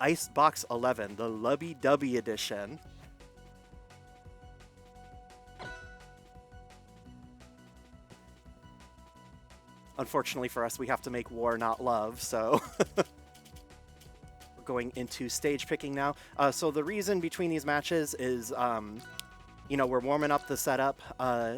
Icebox 11, the Lubby Dubby edition. Unfortunately for us, we have to make war, not love, so we're going into stage picking now. So the reason between these matches is, you know, we're warming up the setup.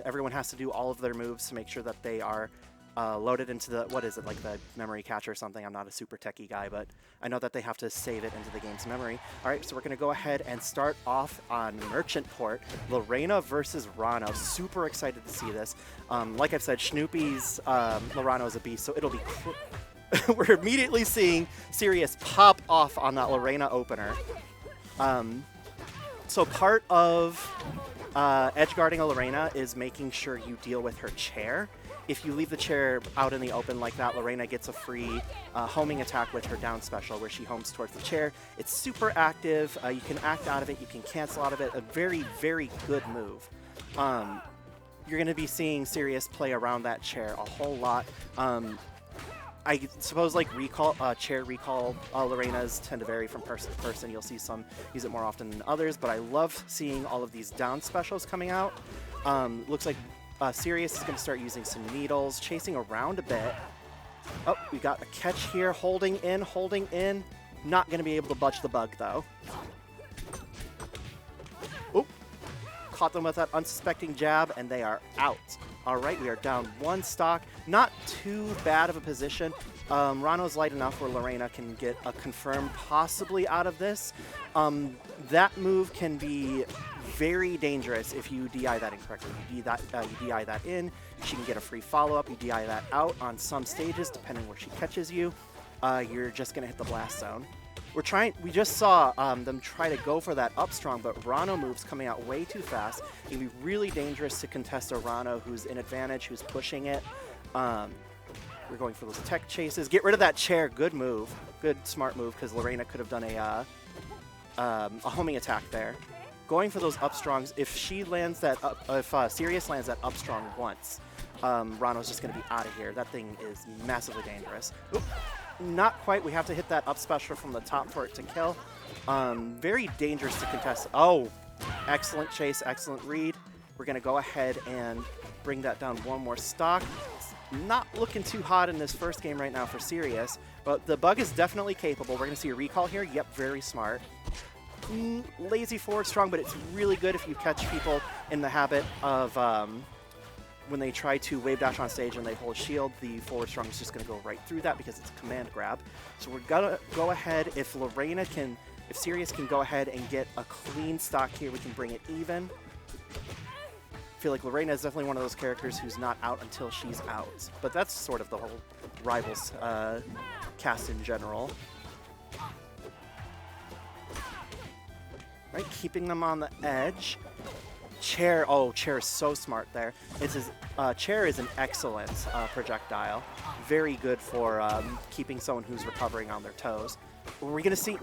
Everyone has to do all of their moves to make sure that they are loaded into the, what is it, like the memory cache or something. I'm not a super techie guy, but I know that they have to save it into the game's memory. All right, so we're going to go ahead and start off on Merchant Port, Reina versus Ranno. Super excited to see this. Like I've said, Shnoopy's Ranno is a beast, so it'll be... we're immediately seeing Sirius pop off on that Reina opener. So part of edgeguarding a Reina is making sure you deal with her chair. If you leave the chair out in the open like that, Reina gets a free homing attack with her down special where she homes towards the chair. It's super active. You can act out of it. You can cancel out of it. A very, very good move. You're going to be seeing Sirius play around that chair a whole lot. I suppose like chair recall Lorena's tend to vary from person to person. You'll see some use it more often than others, but I love seeing all of these down specials coming out. Looks like Sirius is going to start using some needles, chasing around a bit. Oh, we got a catch here, holding in. Not going to be able to budge the bug though. Oh, caught them with that unsuspecting jab, and they are out. All right, we are down one stock. Not too bad of a position. Ranno's light enough where Reina can get a confirm possibly out of this. That move can be very dangerous if you DI that incorrectly. You DI that in, she can get a free follow-up. You DI that out on some stages, depending where she catches you. You're just going to hit the blast zone. We just saw them try to go for that up strong, but Ranno moves coming out way too fast. It can be really dangerous to contest a Ranno who's in advantage, who's pushing it. We're going for those tech chases. Get rid of that chair. Good move. Good, smart move, because Reina could have done a homing attack there. Going for those up strongs. If she lands that if Sirius lands that up strong once, Ranno's just going to be out of here. That thing is massively dangerous. Oop. Not quite. We have to hit that up special from the top for it to kill. Very dangerous to contest. Oh, excellent chase, excellent read. We're going to go ahead and bring that down one more stock. It's not looking too hot in this first game right now for Sirius, but the bug is definitely capable. We're going to see a recall here. Yep, very smart. Lazy forward strong, but it's really good if you catch people in the habit of... when they try to wave dash on stage and they hold shield, the forward strong is just going to go right through that because it's a command grab. So we're going to go ahead, if Sirius can go ahead and get a clean stock here, we can bring it even. I feel like Reina is definitely one of those characters who's not out until she's out. But that's sort of the whole Rivals cast in general. Right, keeping them on the edge. Chair, oh, Chair is so smart there. Chair is an excellent projectile. Very good for keeping someone who's recovering on their toes. Were we going to see?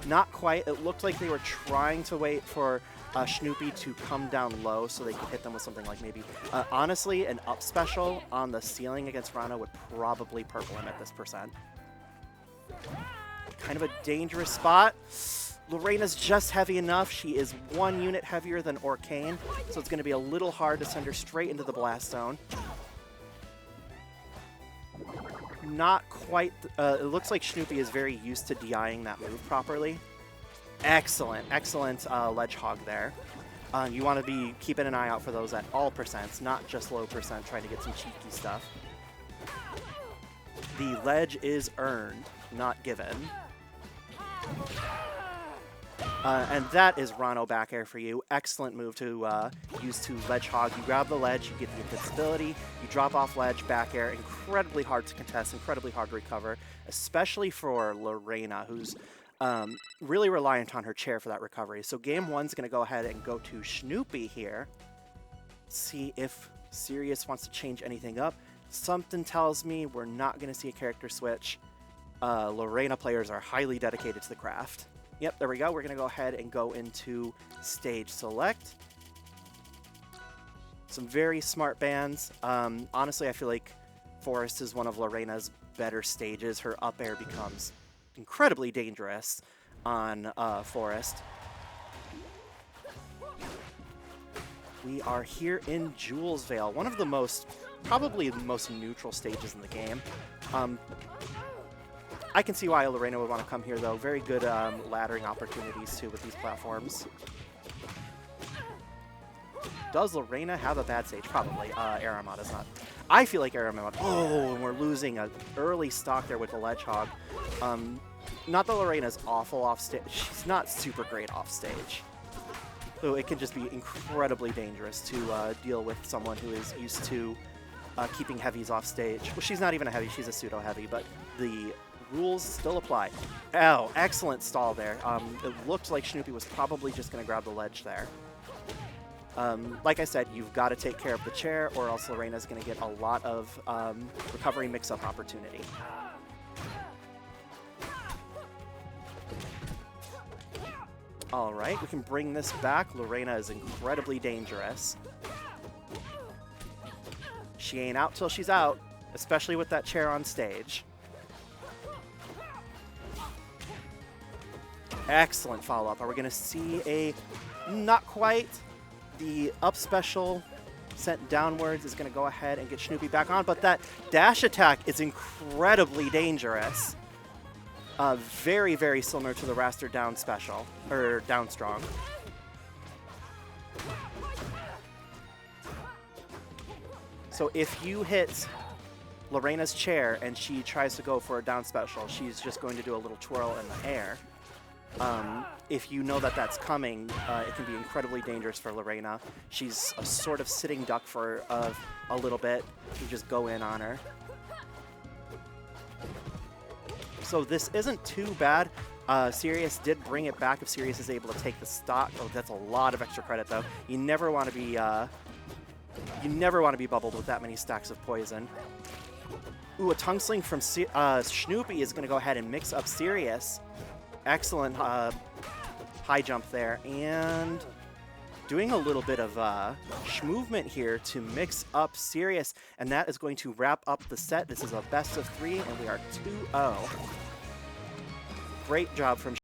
Not quite. It looked like they were trying to wait for Shnoopy to come down low so they could hit them with something like maybe... honestly, an up special on the ceiling against Ranno would probably purple him at this percent. Kind of a dangerous spot. Reina's just heavy enough. She is one unit heavier than Orcane, so it's going to be a little hard to send her straight into the blast zone. Not quite. It looks like Shnoopy is very used to DIing that move properly. Excellent, excellent ledge hog there. You want to be keeping an eye out for those at all percents, not just low percent, trying to get some cheeky stuff. The ledge is earned, not given. And that is Ranno back air for you. Excellent move to use to ledge hog. You grab the ledge, you get the invincibility, you drop off ledge, back air. Incredibly hard to contest, incredibly hard to recover, especially for Reina, who's really reliant on her chair for that recovery. So game one's going to go ahead and go to Shnoopy here. See if Sirius wants to change anything up. Something tells me we're not going to see a character switch. Reina players are highly dedicated to the craft. Yep, there we go. We're going to go ahead and go into stage select. Some very smart bands. Honestly, I feel like Forest is one of Reina's better stages. Her up air becomes incredibly dangerous. on Forest. We are here in Jules Vale, one of the probably the most neutral stages in the game. I can see why Lorena would want to come here, though. Very good laddering opportunities, too, with these platforms. Does Lorena have a bad stage? Probably. Aramada's not. I feel like Aramada... Oh, and we're losing an early stock there with the Ledgehog. Not that Lorena's awful off stage. She's not super great off stage. So it can just be incredibly dangerous to deal with someone who is used to keeping heavies off stage. Well, she's not even a heavy. She's a pseudo-heavy, but the rules still apply. Oh, excellent stall there. It looked like Shnoopy was probably just going to grab the ledge there. Like I said, you've got to take care of the chair, or else Lorena's going to get a lot of recovery mix-up opportunity. All right, we can bring this back. Lorena is incredibly dangerous. She ain't out till she's out, especially with that chair on stage. Excellent follow-up. Are we going to see a... Not quite. The up special sent downwards is going to go ahead and get Shnoopy back on, but that dash attack is incredibly dangerous. Very, very similar to the Raster down special, or down strong. So if you hit Lorena's chair and she tries to go for a down special, she's just going to do a little twirl in the air. If you know that that's coming, it can be incredibly dangerous for Lorena. She's a sort of sitting duck for a little bit. You just go in on her. So this isn't too bad. Sirius did bring it back if Sirius is able to take the stock. Oh, that's a lot of extra credit, though. You never want to be bubbled with that many stacks of poison. Ooh, a tongue sling from Shnoopy is going to go ahead and mix up Sirius. Excellent high jump there, and doing a little bit of movement here to mix up Sirius, and that is going to wrap up the set. This is a best of 3, and we are 2-0. Great job from